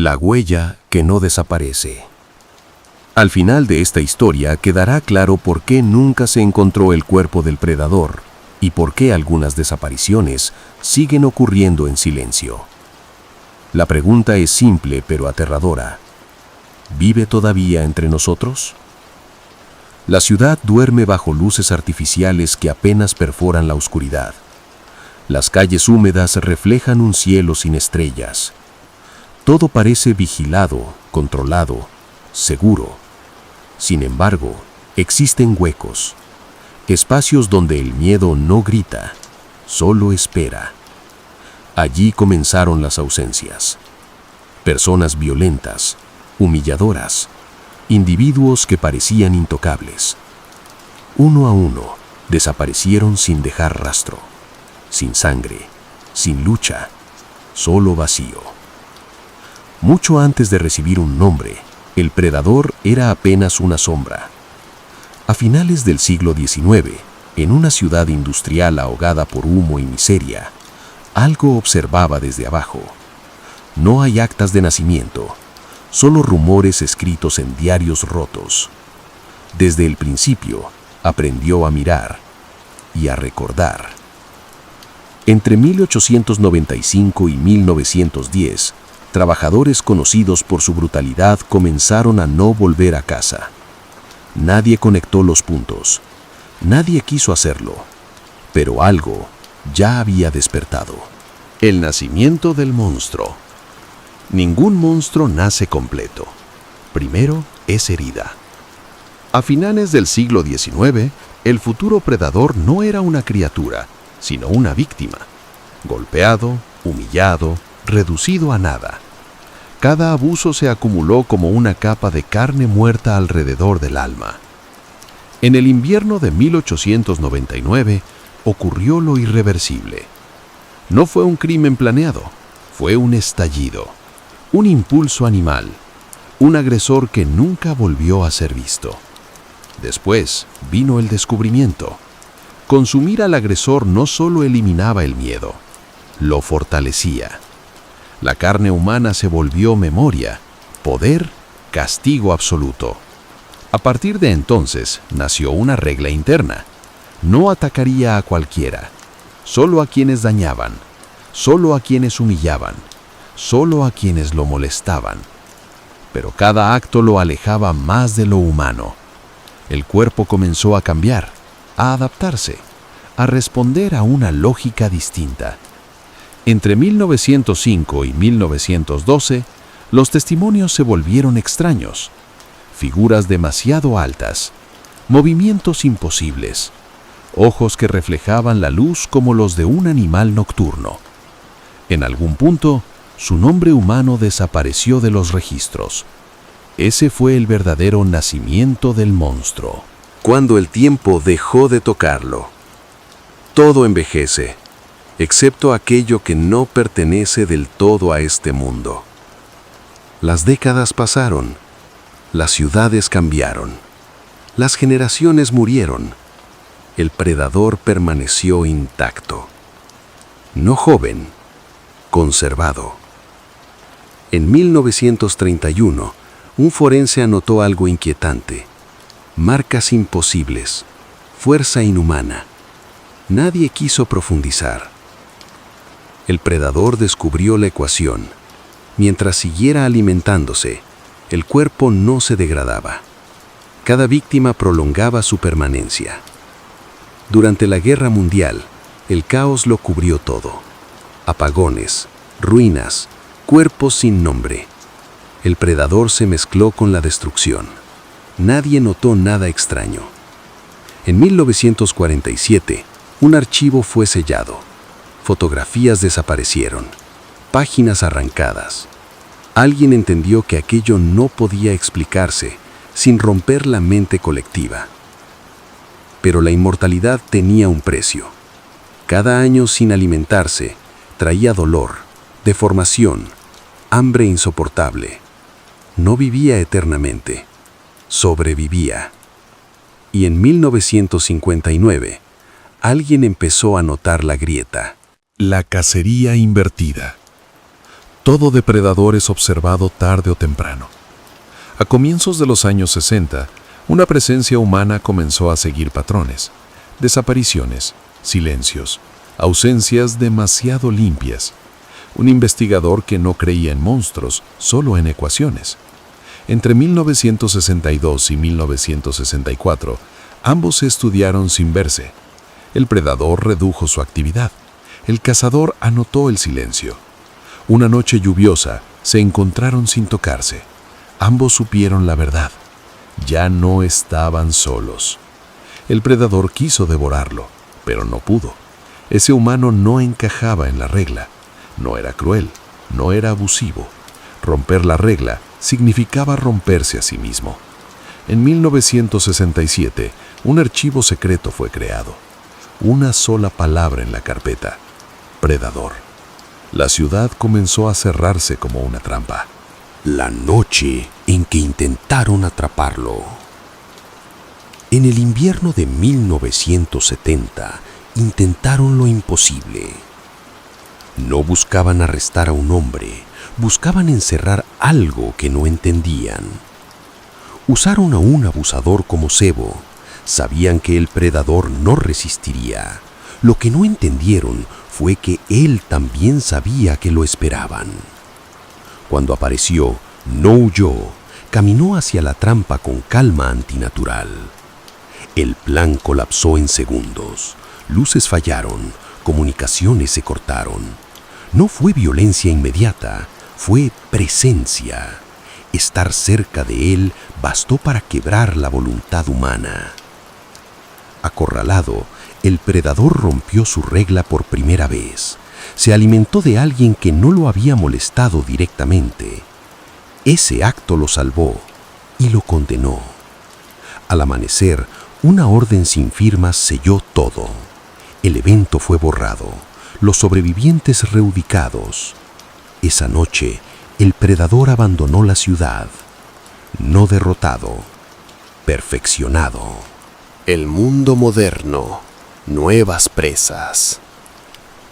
La huella que no desaparece. Al final de esta historia quedará claro por qué nunca se encontró el cuerpo del predador y por qué algunas desapariciones siguen ocurriendo en silencio. La pregunta es simple pero aterradora. ¿Vive todavía entre nosotros? La ciudad duerme bajo luces artificiales que apenas perforan la oscuridad. Las calles húmedas reflejan un cielo sin estrellas. Todo parece vigilado, controlado, seguro. Sin embargo, existen huecos, espacios donde el miedo no grita, solo espera. Allí comenzaron las ausencias. Personas violentas, humilladoras, individuos que parecían intocables. Uno a uno, desaparecieron sin dejar rastro, sin sangre, sin lucha, solo vacío. Mucho antes de recibir un nombre, el predador era apenas una sombra. A finales del siglo XIX, en una ciudad industrial ahogada por humo y miseria, algo observaba desde abajo. No hay actas de nacimiento, solo rumores escritos en diarios rotos. Desde el principio, aprendió a mirar y a recordar. Entre 1895 y 1910, trabajadores conocidos por su brutalidad comenzaron a no volver a casa. Nadie conectó los puntos. Nadie quiso hacerlo. Pero algo ya había despertado. El nacimiento del monstruo. Ningún monstruo nace completo. Primero es herida. A finales del siglo XIX, el futuro predador no era una criatura, sino una víctima. Golpeado, humillado, reducido a nada. Cada abuso se acumuló como una capa de carne muerta alrededor del alma. En el invierno de 1899 ocurrió lo irreversible. No fue un crimen planeado, fue un estallido, un impulso animal, un agresor que nunca volvió a ser visto. Después vino el descubrimiento. Consumir al agresor no solo eliminaba el miedo, lo fortalecía. La carne humana se volvió memoria, poder, castigo absoluto. A partir de entonces nació una regla interna. No atacaría a cualquiera, solo a quienes dañaban, solo a quienes humillaban, solo a quienes lo molestaban. Pero cada acto lo alejaba más de lo humano. El cuerpo comenzó a cambiar, a adaptarse, a responder a una lógica distinta. Entre 1905 y 1912, los testimonios se volvieron extraños. Figuras demasiado altas, movimientos imposibles, ojos que reflejaban la luz como los de un animal nocturno. En algún punto, su nombre humano desapareció de los registros. Ese fue el verdadero nacimiento del monstruo. Cuando el tiempo dejó de tocarlo. Todo envejece, excepto aquello que no pertenece del todo a este mundo. Las décadas pasaron, las ciudades cambiaron, las generaciones murieron. El predador permaneció intacto. No joven, conservado. En 1931, un forense anotó algo inquietante. Marcas imposibles, fuerza inhumana. Nadie quiso profundizar. El predador descubrió la ecuación. Mientras siguiera alimentándose, el cuerpo no se degradaba. Cada víctima prolongaba su permanencia. Durante la Guerra Mundial, el caos lo cubrió todo. Apagones, ruinas, cuerpos sin nombre. El predador se mezcló con la destrucción. Nadie notó nada extraño. En 1947, un archivo fue sellado. Fotografías desaparecieron. Páginas arrancadas. Alguien entendió que aquello no podía explicarse sin romper la mente colectiva. Pero la inmortalidad tenía un precio. Cada año sin alimentarse traía dolor, deformación, hambre insoportable. No vivía eternamente, sobrevivía. Y en 1959, alguien empezó a notar la grieta. La cacería invertida. Todo depredador es observado tarde o temprano. A comienzos de los años 60, una presencia humana comenzó a seguir patrones: desapariciones, silencios, ausencias demasiado limpias. Un investigador que no creía en monstruos, solo en ecuaciones. Entre 1962 y 1964, ambos se estudiaron sin verse. El predador redujo su actividad. El cazador anotó el silencio. Una noche lluviosa, se encontraron sin tocarse. Ambos supieron la verdad. Ya no estaban solos. El predador quiso devorarlo, pero no pudo. Ese humano no encajaba en la regla. No era cruel, no era abusivo. Romper la regla significaba romperse a sí mismo. En 1967, un archivo secreto fue creado. Una sola palabra en la carpeta: predador. La ciudad comenzó a cerrarse como una trampa. La noche en que intentaron atraparlo. En el invierno de 1970, intentaron lo imposible. No buscaban arrestar a un hombre, buscaban encerrar algo que no entendían. Usaron a un abusador como cebo. Sabían que el predador no resistiría. Lo que no entendieron fue que él también sabía que lo esperaban. Cuando apareció, no huyó, caminó hacia la trampa con calma antinatural. El plan colapsó en segundos. Luces fallaron, comunicaciones se cortaron. No fue violencia inmediata, fue presencia. Estar cerca de él bastó para quebrar la voluntad humana. Acorralado, el predador rompió su regla por primera vez. Se alimentó de alguien que no lo había molestado directamente. Ese acto lo salvó y lo condenó. Al amanecer, una orden sin firmas selló todo. El evento fue borrado, los sobrevivientes reubicados. Esa noche, el predador abandonó la ciudad. No derrotado, perfeccionado. El mundo moderno, nuevas presas.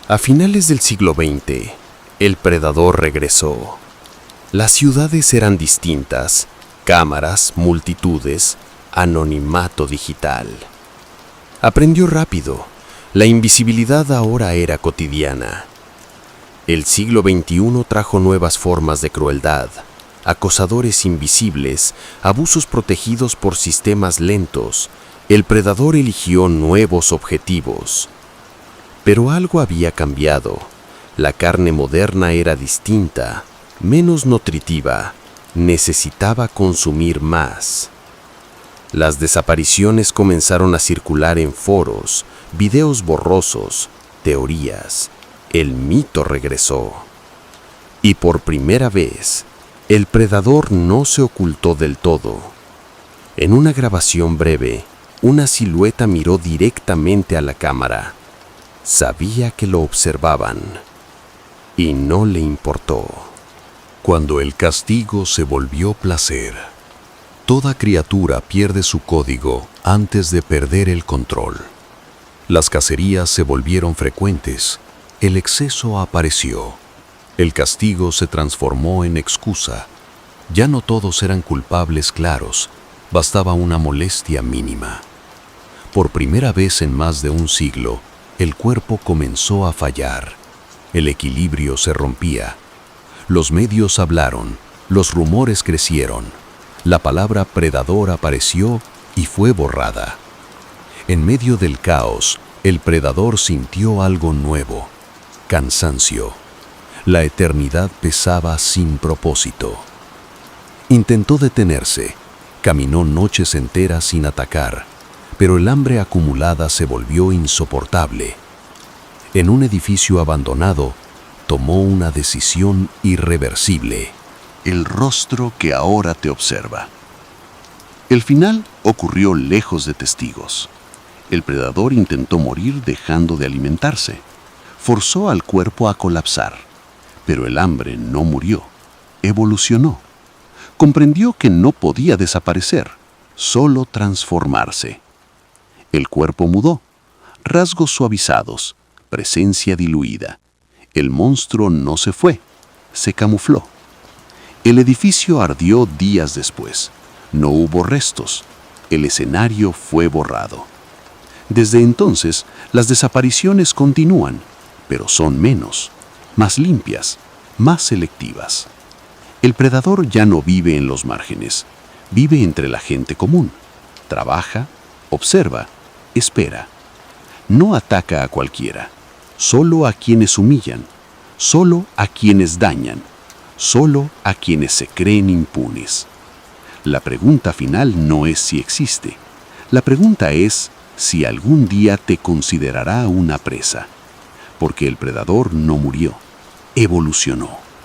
A finales del siglo XX, el predador regresó. Las ciudades eran distintas: cámaras, multitudes, anonimato digital. Aprendió rápido. La invisibilidad ahora era cotidiana. El siglo XXI trajo nuevas formas de crueldad: acosadores invisibles, abusos protegidos por sistemas lentos. El predador eligió nuevos objetivos. Pero algo había cambiado. La carne moderna era distinta, menos nutritiva, necesitaba consumir más. Las desapariciones comenzaron a circular en foros, videos borrosos, teorías. El mito regresó. Y por primera vez, el predador no se ocultó del todo. En una grabación breve, una silueta miró directamente a la cámara. Sabía que lo observaban y no le importó. Cuando el castigo se volvió placer. Toda criatura pierde su código antes de perder el control. Las cacerías se volvieron frecuentes. El exceso apareció. El castigo se transformó en excusa. Ya no todos eran culpables claros. Bastaba una molestia mínima. Por primera vez en más de un siglo, el cuerpo comenzó a fallar. El equilibrio se rompía. Los medios hablaron, los rumores crecieron. La palabra predador apareció y fue borrada. En medio del caos, el predador sintió algo nuevo: cansancio. La eternidad pesaba sin propósito. Intentó detenerse, caminó noches enteras sin atacar, pero el hambre acumulada se volvió insoportable. En un edificio abandonado, tomó una decisión irreversible: el rostro que ahora te observa. El final ocurrió lejos de testigos. El predador intentó morir dejando de alimentarse. Forzó al cuerpo a colapsar. Pero el hambre no murió, evolucionó. Comprendió que no podía desaparecer, solo transformarse. El cuerpo mudó, rasgos suavizados, presencia diluida. El monstruo no se fue, se camufló. El edificio ardió días después. No hubo restos. El escenario fue borrado. Desde entonces, las desapariciones continúan, pero son menos, más limpias, más selectivas. El predador ya no vive en los márgenes, vive entre la gente común. Trabaja, observa, espera. No ataca a cualquiera, solo a quienes humillan, solo a quienes dañan, solo a quienes se creen impunes. La pregunta final no es si existe. La pregunta es si algún día te considerará una presa. Porque el predador no murió, evolucionó.